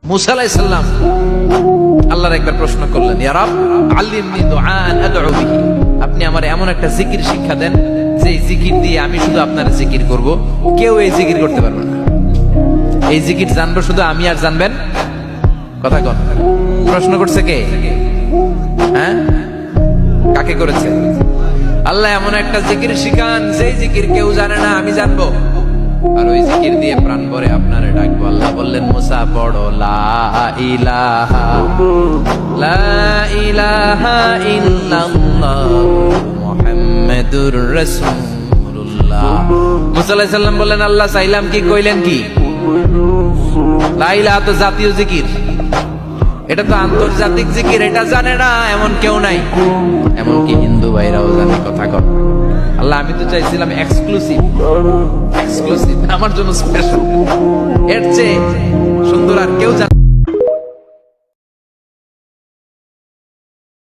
মুসা আলাইহিস সালাম আল্লাহর একবার প্রশ্ন করলেন, ইয়া রাব আল্লিমনি দুআআন আদউ বিহি, আপনি আমার এমন একটা জিকির শিক্ষা দেন যে জিকির দিয়ে আমি শুধু আপনার জিকির করব, কেউ এই জিকির করতে পারবে না। এই জিকির জানবো শুধু আমি, আর জানবেন কথা কন। প্রশ্ন করছে কে? হ্যাঁ, কাকে করেছে? আল্লাহ এমন একটা জিকির শিখান যে জিকির কেউ জানে না, আমি জানবো, আর ওই জিকির দিয়ে প্রাণ ভরে আপনারে ডাকবো। আল্লাহ বললেন, মুসা পড়ো লা ইলাহা ইল্লাল্লাহ মুহাম্মাদুর রাসূলুল্লাহ। মুসা আলাইহিস সালাম বললেন, আল্লাহ চাইলাম কি, কইলেন কি? লা ইলাহা তো জাতীয় জিকির, এটা তো আন্তর্জাতিক জিকির, এটা জানে না এমন কেউ নাই, এমনকি হিন্দু ভাইরাও জানে। কথা কর। আল্লাহ আমি তো চাইছিলাম এক্সক্লুসিভ, আমার জন্য স্পেশাল, এর চেয়ে সুন্দর আর কেউ জানে।